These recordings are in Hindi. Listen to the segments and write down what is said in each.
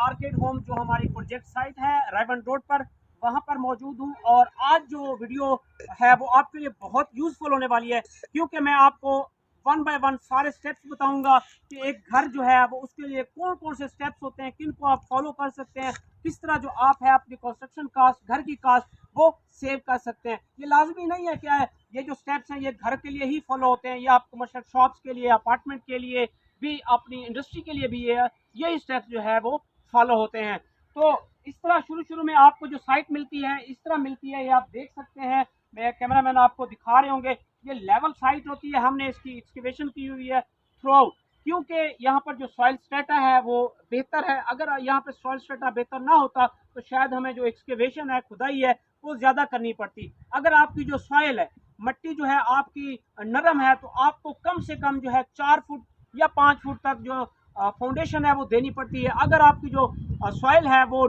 आर्केड होम जो हमारी प्रोजेक्ट साइट है रायबंद रोड पर वहां पर मौजूद हूं और आज जो वीडियो है वो आपके लिए बहुत यूजफुल होने वाली है क्योंकि मैं आपको वन बाय वन सारे स्टेप्स बताऊंगा कि एक घर जो है वो उसके लिए कौन कौन से स्टेप्स होते हैं, किन को आप फॉलो कर सकते हैं, किस तरह जो आप है अपनी कंस्ट्रक्शन कास्ट, घर की कास्ट वो सेव कर सकते हैं। ये लाजमी नहीं है क्या है, ये जो स्टेप्स हैं ये घर के लिए ही फॉलो होते हैं, ये आप कमर्शियल शॉप्स के लिए, अपार्टमेंट के लिए भी, अपनी इंडस्ट्री के लिए भी ये स्टेप्स जो है वो फॉलो होते हैं। तो इस तरह शुरू में आपको जो साइट मिलती है इस तरह मिलती है, ये आप देख सकते हैं, मैं कैमरामैन आपको दिखा रहे होंगे। ये लेवल साइट होती है, हमने इसकी एक्सकेवेशन की हुई है थ्रू आउट क्योंकि यहाँ पर जो सॉइल स्टेटा है वो बेहतर है। अगर यहाँ पे सॉइल स्टेटा बेहतर ना होता तो शायद हमें जो एक्सकेवेशन है, खुदाई है, वो ज़्यादा करनी पड़ती। अगर आपकी जो सॉइल है, मट्टी जो है आपकी नरम है, तो आपको कम से कम जो है 4 फुट या 5 फुट तक जो फाउंडेशन है वो देनी पड़ती है। अगर आपकी जो सॉइल है वो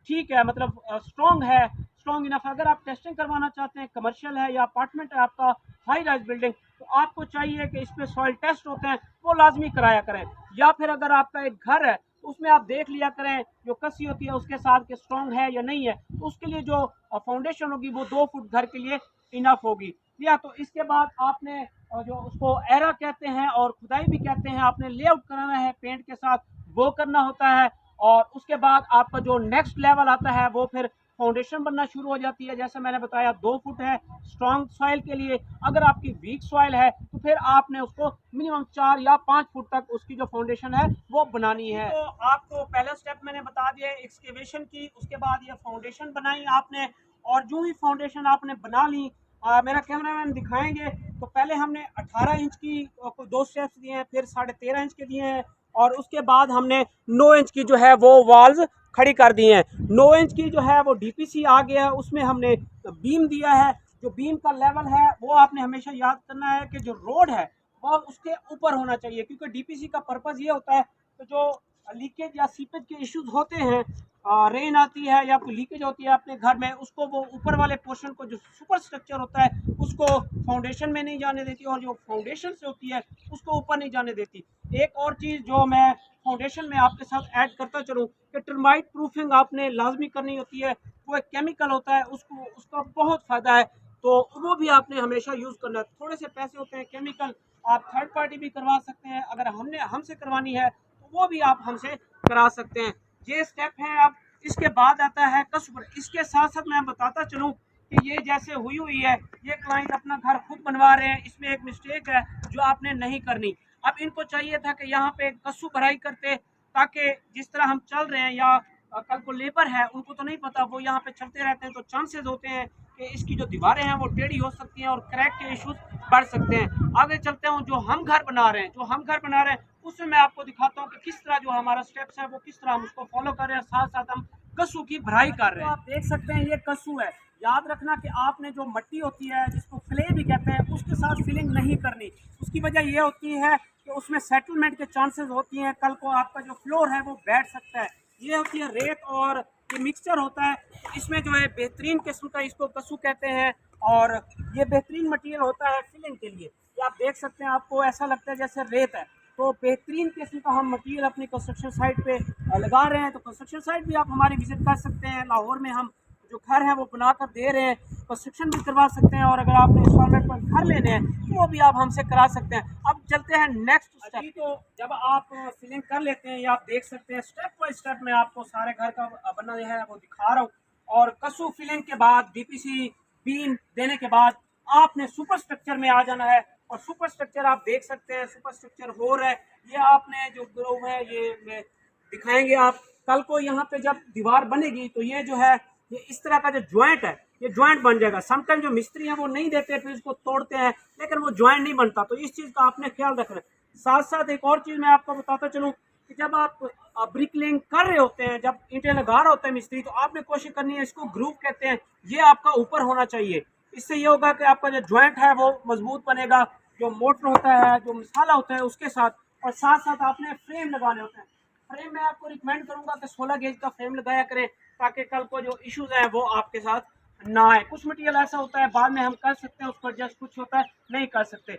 ठीक है, मतलब स्ट्रॉन्ग है, स्ट्रॉन्ग इनफ, अगर आप टेस्टिंग करवाना चाहते हैं, कमर्शियल है या अपार्टमेंट है आपका, हाई राइज बिल्डिंग, तो आपको चाहिए कि इस पे सॉइल टेस्ट होते हैं वो लाजमी कराया करें। या फिर अगर आपका एक घर है तो उसमें आप देख लिया करें जो कसी होती है उसके साथ के स्ट्रॉन्ग है या नहीं है, तो उसके लिए जो फाउंडेशन होगी वो 2 फुट घर के लिए इनफ होगी। या तो इसके बाद आपने जो उसको एरा कहते हैं और खुदाई भी कहते हैं, आपने लेआउट कराना है पेंट के साथ, वो करना होता है। और उसके बाद आपका जो नेक्स्ट लेवल आता है वो फिर फाउंडेशन बनना शुरू हो जाती है। जैसे मैंने बताया 2 फुट है स्ट्रॉन्ग सॉइल के लिए, अगर आपकी वीक सॉइल है तो फिर आपने उसको मिनिमम 4 या 5 फुट तक उसकी जो फाउंडेशन है वो बनानी है। तो आपको पहला स्टेप मैंने बता दिया एक्सकेवेशन की, उसके बाद ये फाउंडेशन बनाई आपने, और जो ही फाउंडेशन आपने बना ली, मेरा कैमरामैन दिखाएंगे, तो पहले हमने 18 इंच की 2 स्टेप्स दिए हैं, फिर 13.5 इंच के दिए हैं, और उसके बाद हमने 9 इंच की जो है वो वॉल्स खड़ी कर दी हैं। 9 इंच की जो है वो डीपीसी आ गया है, उसमें हमने बीम दिया है। जो बीम का लेवल है वो आपने हमेशा याद करना है कि जो रोड है वो उसके ऊपर होना चाहिए, क्योंकि डीपीसी का पर्पज़ ये होता है कि जो लीकेज या सीपेज के इश्यूज होते हैं, रेन आती है या कोई लीकेज होती है अपने घर में, उसको वो ऊपर वाले पोर्शन को, जो सुपर स्ट्रक्चर होता है, उसको फाउंडेशन में नहीं जाने देती, और जो फाउंडेशन से होती है उसको ऊपर नहीं जाने देती। एक और चीज़ जो मैं फाउंडेशन में आपके साथ ऐड करता चलूँ कि टर्माइट प्रूफिंग आपने लाजमी करनी होती है। वो एक केमिकल होता है, उसको उसका बहुत फ़ायदा है, तो वो भी आपने हमेशा यूज़ करना है। थोड़े से पैसे होते हैं, केमिकल आप थर्ड पार्टी भी करवा सकते हैं, अगर हमसे करवानी है तो वो भी आप हमसे करा सकते हैं। ये स्टेप है। अब इसके बाद आता है कस्टमर। इसके साथ साथ मैं बताता चलूँ कि ये जैसे हुई है, ये क्लाइंट अपना घर खुद बनवा रहे हैं, इसमें एक मिस्टेक है जो आपने नहीं करनी। अब इनको चाहिए था कि यहाँ पे कस्सू भराई करते, ताकि जिस तरह हम चल रहे हैं, या कल को लेबर है उनको तो नहीं पता, वो यहाँ पे चलते रहते हैं, तो चांसेस होते हैं कि इसकी जो दीवारें हैं वो टेढ़ी हो सकती हैं और क्रैक के इश्यूज बढ़ सकते हैं। आगे चलते हैं, जो हम घर बना रहे हैं उसमें मैं आपको दिखाता हूँ कि किस तरह जो हमारा स्टेप्स है वो किस तरह हम उसको फॉलो कर रहे हैं, साथ साथ हम कस्सू की भराई कर रहे हैं। तो आप देख सकते हैं ये कस्सू है। याद रखना कि आपने जो मट्टी होती है जिसको क्ले भी कहते हैं उसके साथ फिलिंग नहीं करनी। उसकी वजह ये होती है कि उसमें सेटलमेंट के चांसेस होती हैं, कल को आपका जो फ्लोर है वो बैठ सकता है। ये होती है रेत और ये मिक्सचर होता है, इसमें जो है बेहतरीन किस्म का इसको कस्सू कहते हैं, और ये बेहतरीन मटेरियल होता है फिलिंग के लिए। ये आप देख सकते हैं, आपको ऐसा लगता है जैसे रेत है, तो बेहतरीन किस्म का हम मटेरियल अपनी कंस्ट्रक्शन साइट पे लगा रहे हैं। तो कंस्ट्रक्शन साइट भी आप हमारी विजिट कर सकते हैं। लाहौर में हम जो घर है वो बनाकर दे रहे हैं, कंस्ट्रक्शन भी करवा सकते हैं, और अगर आपने इंस्टॉलमेंट पर घर लेने हैं तो वो भी आप हमसे करा सकते हैं। अब चलते हैं नेक्स्ट स्टेप। तो जब आप फिलिंग कर लेते हैं, या आप देख सकते हैं स्टेप बाय स्टेप मैं आपको सारे घर का बना है वो दिखा रहा हूँ। और कस्सू फिलिंग के बाद डीपीसी बीम देने के बाद आपने सुपर स्ट्रक्चर में आ जाना है, और सुपर स्ट्रक्चर आप देख सकते हैं, सुपर स्ट्रक्चर हो रहा है। ये आपने जो ग्रोव है ये दिखाएंगे आप कल को, यहाँ पे जब दीवार बनेगी तो ये जो है ये इस तरह का जो ज्वाइंट है ये ज्वाइंट बन जाएगा। समटाइम जो मिस्त्री हैं वो नहीं देते, फिर इसको तोड़ते हैं, लेकिन वो ज्वाइंट नहीं बनता, तो इस चीज़ का आपने ख्याल रखना है। साथ साथ एक और चीज़ मैं आपको बताता चलूँ कि जब आप ब्रिकलिंग कर रहे होते हैं, जब ईंटें लगा रहा होता है मिस्त्री, तो आपने कोशिश करनी है, इसको ग्रूव कहते हैं, ये आपका ऊपर होना चाहिए। इससे ये होगा कि आपका जो ज्वाइंट है वो मजबूत बनेगा, जो मोटर होता है, जो मसाला होता है उसके साथ। और साथ साथ आपने फ्रेम लगाने होते हैं। फ्रेम मैं आपको रिकमेंड करूंगा कि 16 गेज का फ्रेम लगाया करें, ताकि कल को जो इश्यूज हैं वो आपके साथ ना आए। कुछ मटेरियल ऐसा होता है बाद में हम कर सकते हैं उसको एडजस्ट, कुछ होता है नहीं कर सकते।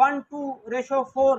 1:4